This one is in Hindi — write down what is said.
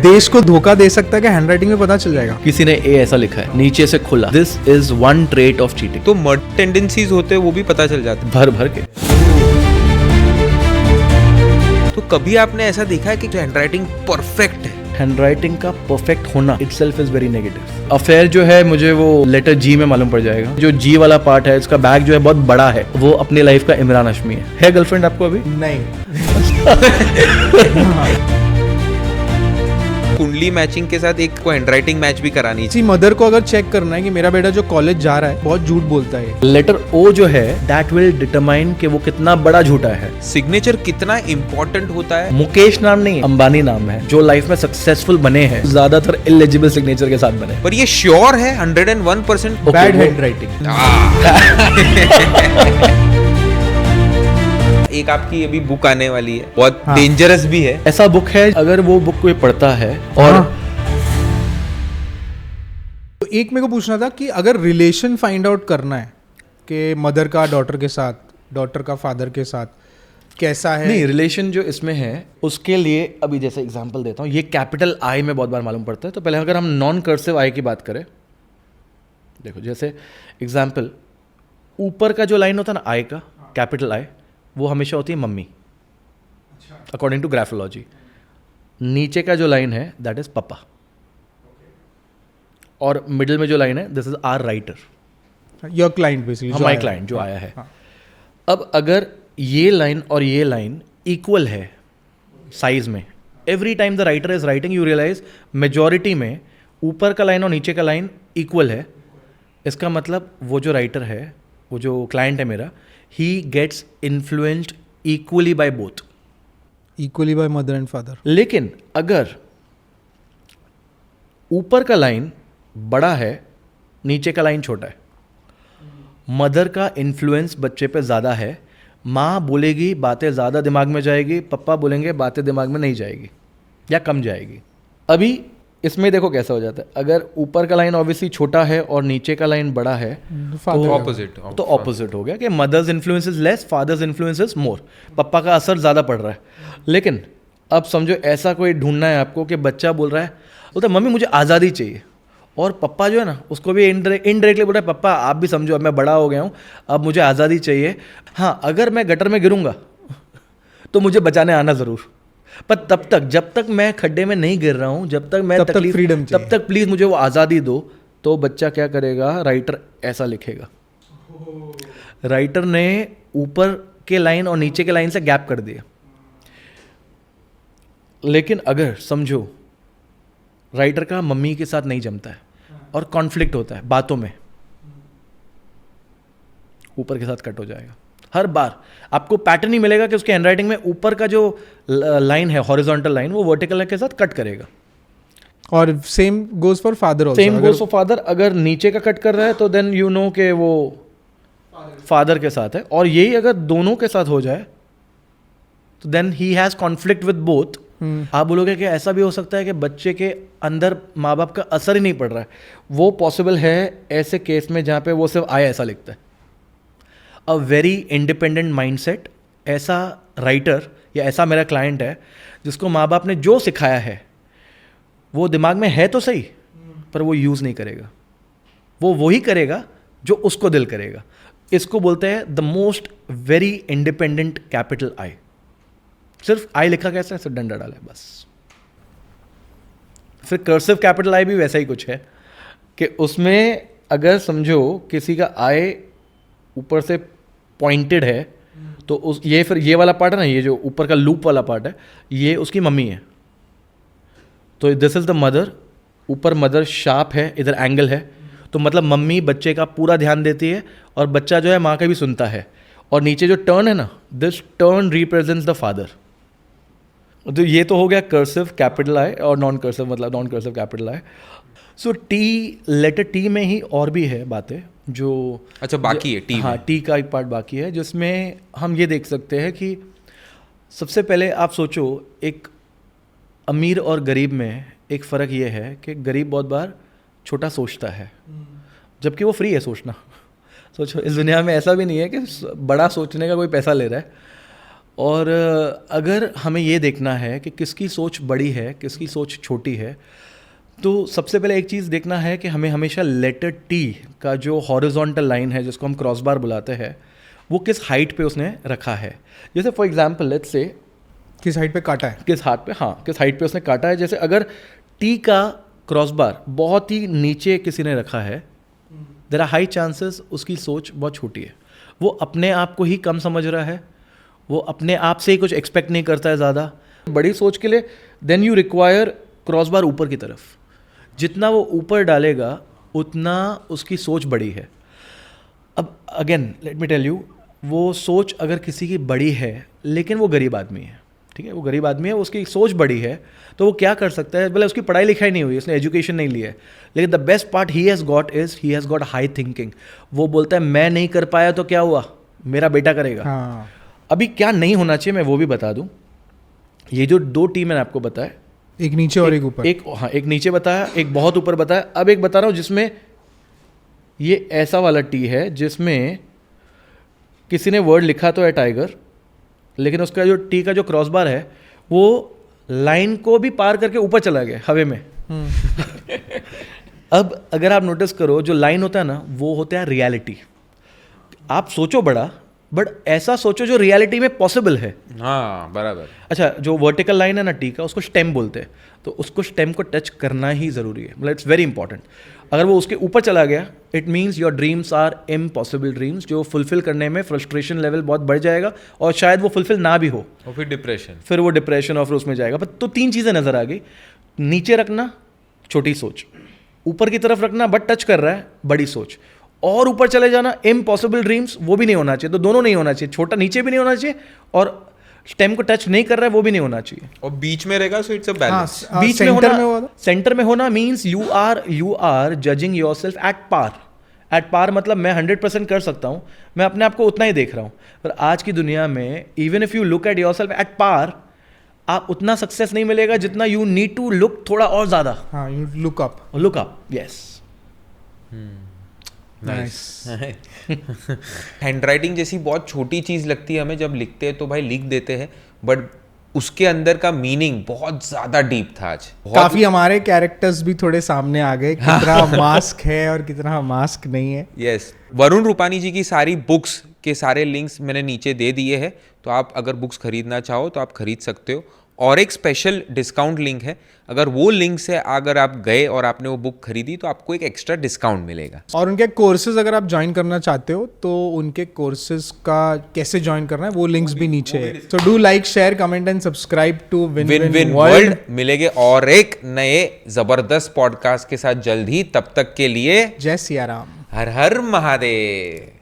देश को धोखा दे सकता है कि हैंडराइटिंग में पता चल जाएगा। किसी ने ए ऐसा लिखा है, नीचे से खुला, this is one trait of cheating. तो मर्डर टेंडेंसीज होते हैं वो भी पता चल जाते हैं भर भर के। तो कभी आपने ऐसा देखा है कि हैंडराइटिंग परफेक्ट है? हैंडराइटिंग का परफेक्ट होना itself is very negative. Affair जो है मुझे वो लेटर जी में मालूम पड़ जाएगा। जो जी वाला पार्ट है, इसका बैग जो है बहुत बड़ा है, वो अपनी लाइफ का इमरान हाशमी है गर्लफ्रेंड आपको अभी? नहीं। कुंडली मैचिंग के साथ एक को हैंडराइटिंग मैच भी करानी चाहिए। किसी मदर को अगर चेक करना है कि मेरा बेटा जो कॉलेज जा रहा है बहुत झूठ बोलता है, लेटर ओ जो है दैट विल डिटरमाइन कि वो कितना बड़ा झूठा है। सिग्नेचर कितना इंपॉर्टेंट होता है। मुकेश नाम नहीं, अंबानी नाम है। जो लाइफ में सक्सेसफुल बने हैं ज्यादातर इलेजिबल सिग्नेचर के साथ बने। पर ये श्योर है 101% बैड हैंडराइटिंग। एक आपकी अभी बुक आने वाली है, बहुत डेंजरस भी है। ऐसा बुक है, अगर वो बुक कोई पढ़ता है और तो एक मेरे को पूछना था कि अगर रिलेशन फाइंड आउट करना है कि मदर का डॉटर के साथ, डॉटर का फादर के साथ कैसा है। नहीं, रिलेशन जो इसमें है उसके लिए अभी जैसे एग्जांपल देता हूँ, ये कैपिटल आई में बहुत बार मालूम पड़ता है। तो पहले अगर हम नॉन कर्सिव आई की बात करें, देखो जैसे एग्जांपल, ऊपर का जो लाइन होता है ना आई का, कैपिटल आई, वो हमेशा होती है मम्मी अकॉर्डिंग टू ग्राफोलॉजी। नीचे का जो लाइन है दैट इज पापा, और मिडिल में जो लाइन है this is our writer, your client basically, my client जो आया है। अब अगर ये लाइन और ये लाइन इक्वल है साइज में, every time the writer is writing you realise majority में ऊपर का लाइन और नीचे का लाइन इक्वल है। इसका मतलब वो जो राइटर है, वो जो क्लाइंट है मेरा, he gets influenced equally by both, equally by mother and father. लेकिन अगर ऊपर का लाइन बड़ा है, नीचे का लाइन छोटा है, मदर का इन्फ्लुएंस बच्चे पे ज़्यादा है, माँ बोलेगी बातें ज़्यादा दिमाग में जाएगी, पापा बोलेंगे बातें दिमाग में नहीं जाएगी या कम जाएगी। अभी इसमें देखो कैसा हो जाता है, अगर ऊपर का लाइन ऑब्वियसली छोटा है और नीचे का लाइन बड़ा है Father तो ऑपोजिट हो गया कि mother's influence is less, father's influence is more. पप्पा का असर ज़्यादा पड़ रहा है। लेकिन अब समझो ऐसा कोई ढूंढना है आपको कि बच्चा बोल रहा है, बोलता मम्मी मुझे आज़ादी चाहिए, और पप्पा जो है ना उसको भी इनडायरेक्टली बोल रहा है, पप्पा आप भी समझो अब मैं बड़ा हो गया हूँ, अब मुझे आज़ादी चाहिए। हाँ, अगर मैं गटर में गिरूंगा तो मुझे बचाने आना ज़रूर, पर तब तक जब तक मैं खड्डे में नहीं गिर रहा हूँ, जब तक मैं तकलीफ, फ्रीडम तब तक प्लीज मुझे वो आज़ादी दो। तो बच्चा क्या करेगा, राइटर ऐसा लिखेगा। राइटर ने ऊपर के लाइन और नीचे के लाइन से गैप कर दिया। लेकिन अगर समझो राइटर का मम्मी के साथ नहीं जमता है और कॉन्फ्लिक्ट होता है बातों में, ऊपर के साथ कट हो जाएगा। हर बार आपको पैटर्न ही मिलेगा कि उसके हैंडराइटिंग में ऊपर का जो लाइन है, हॉरिजॉन्टल लाइन, वो वर्टिकल के साथ कट करेगा। और same goes for father also. Same goes for father. अगर नीचे का कट कर रहा है तो देन यू नो कि वो फादर के साथ है। और यही अगर दोनों के साथ हो जाए तो then he has conflict with both. आप बोलोगे कि ऐसा भी हो सकता है कि बच्चे के अंदर माँ बाप का असर ही नहीं पड़ रहा है। वो पॉसिबल है ऐसे केस में जहाँ पे वो सिर्फ आया ऐसा लिखता है। अ वेरी इंडिपेंडेंट माइंडसेट, ऐसा राइटर या ऐसा मेरा क्लाइंट है जिसको माँ बाप ने जो सिखाया है वो दिमाग में है तो सही, पर वो यूज़ नहीं करेगा। वो वही करेगा जो उसको दिल करेगा। इसको बोलते हैं the most very independent capital I. सिर्फ आई लिखा कैसा है, सिर्फ डंडा डाला है बस। फिर कर्सिव कैपिटल आई भी वैसा ही कुछ है कि उसमें अगर समझो किसी का आई ऊपर से पॉइंटेड है तो उस ये फिर ये वाला पार्ट है ना, ये जो ऊपर का लूप वाला पार्ट है, ये उसकी मम्मी है। तो दिस इज द मदर। ऊपर मदर शार्प है, इधर एंगल है, तो मतलब मम्मी बच्चे का पूरा ध्यान देती है और बच्चा जो है माँ का भी सुनता है। और नीचे जो टर्न है ना, this turn represents the father. तो ये तो हो गया कर्सिव कैपिटल आई, और नॉन कर्सिव मतलब non cursive capital I. So T, letter T में ही और भी है बातें जो अच्छा बाकी है। टी हाँ, टी का एक पार्ट बाकी है जिसमें हम ये देख सकते हैं कि सबसे पहले आप सोचो, एक अमीर और गरीब में एक फ़र्क ये है कि गरीब बहुत बार छोटा सोचता है, जबकि वो फ्री है सोचना। सोचो इस दुनिया में ऐसा भी नहीं है कि बड़ा सोचने का कोई पैसा ले रहा है। और अगर हमें ये देखना है कि किसकी सोच बड़ी है किसकी सोच छोटी है, तो सबसे पहले एक चीज़ देखना है कि हमें हमेशा लेटर टी का जो हॉरिजॉन्टल लाइन है जिसको हम क्रॉस बार बुलाते हैं वो किस हाइट पे उसने रखा है। जैसे फॉर एग्जांपल लेट्स से किस हाइट पे काटा है, किस हाइट पे उसने काटा है। जैसे अगर टी का क्रॉस बार बहुत ही नीचे किसी ने रखा है, देयर आर हाई चांसेस उसकी सोच बहुत छोटी है। वो अपने आप को ही कम समझ रहा है, वो अपने आप से ही कुछ एक्सपेक्ट नहीं करता है ज़्यादा। बड़ी सोच के लिए then you require cross bar ऊपर की तरफ, जितना वो ऊपर डालेगा उतना उसकी सोच बड़ी है। अब again let me tell you, वो सोच अगर किसी की बड़ी है लेकिन वो गरीब आदमी है, ठीक है, वो गरीब आदमी है, उसकी सोच बड़ी है, तो वो क्या कर सकता है, भले उसकी पढ़ाई लिखाई नहीं हुई, उसने एजुकेशन नहीं लिया है, लेकिन the best part he has got high thinking. वो बोलता है मैं नहीं कर पाया तो क्या हुआ, मेरा बेटा करेगा। हाँ, अभी क्या नहीं होना चाहिए मैं वो भी बता दूं। ये जो 2 टी मैंने आपको बताया, एक नीचे और एक ऊपर, एक नीचे बताया, एक बहुत ऊपर बताया। अब एक बता रहा हूँ जिसमें ये ऐसा वाला टी है जिसमें किसी ने वर्ड लिखा तो है टाइगर, लेकिन उसका जो टी का जो क्रॉस बार है वो लाइन को भी पार करके ऊपर चला गया हवे में। अब अगर आप नोटिस करो जो लाइन होता है ना वो होता है रियलिटी। आप सोचो बड़ा, बट ऐसा सोचो जो रियलिटी में पॉसिबल है। हाँ बराबर। अच्छा, जो वर्टिकल लाइन है ना टी का, उसको स्टेम बोलते हैं, तो उसको स्टेम को टच करना ही ज़रूरी है, मतलब इट्स वेरी इंपॉर्टेंट। अगर वो उसके ऊपर चला गया it means your dreams are impossible dreams, जो फुलफिल करने में फ्रस्ट्रेशन लेवल बहुत बढ़ जाएगा और शायद वो फुलफिल ना भी हो, और फिर डिप्रेशन, फिर वो डिप्रेशन और फिर उसमें जाएगा। पर तो 3 चीज़ें नज़र आ गई, नीचे रखना छोटी सोच, ऊपर की तरफ रखना बट टच कर रहा है बड़ी सोच, और ऊपर चले जाना इम्पॉसिबल ड्रीम्स, वो भी नहीं होना चाहिए। तो दोनों नहीं होना चाहिए, छोटा नीचे भी नहीं होना चाहिए और स्टेम को टच नहीं कर रहा है वो भी नहीं होना चाहिए। और बीच में रहेगा, सो इट्स अ बैलेंस। बीच में होना, सेंटर में होना means you are judging yourself at par. At par मतलब मैं 100% कर सकता हूँ, मैं अपने आप को उतना ही देख रहा हूँ। पर आज की दुनिया में even if you look at yourself at par, आप उतना सक्सेस नहीं मिलेगा जितना यू नीड टू लुक थोड़ा और ज़्यादा। हाँ, you look up, yes. Nice. Handwriting जैसी बहुत छोटी चीज़ लगती है हमें, जब लिखते हैं तो भाई लिख देते हैं, बट उसके अंदर का मीनिंग बहुत ज़्यादा डीप था आज। काफी हमारे कैरेक्टर्स भी थोड़े सामने आ गए, कितना मास्क है और कितना मास्क नहीं है। यस, वरुण रूपानी जी की सारी बुक्स के सारे लिंक्स मैंने नीचे दे दिए हैं, तो आप अगर बुक्स खरीदना चाहो तो आप खरीद सकते हो। और एक स्पेशल डिस्काउंट लिंक है, अगर वो लिंक से अगर आप गए और आपने वो बुक खरीदी तो आपको एक एक्स्ट्रा डिस्काउंट मिलेगा। और उनके कोर्सेज अगर आप ज्वाइन करना चाहते हो तो उनके कोर्सेज का कैसे ज्वाइन करना है वो लिंक्स भी नीचे है। So do like, share, comment and subscribe to win win world. मिलेंगे और एक नए जबरदस्त पॉडकास्ट के साथ जल्द ही, तब तक के लिए जय सिया राम, हर हर महादेव।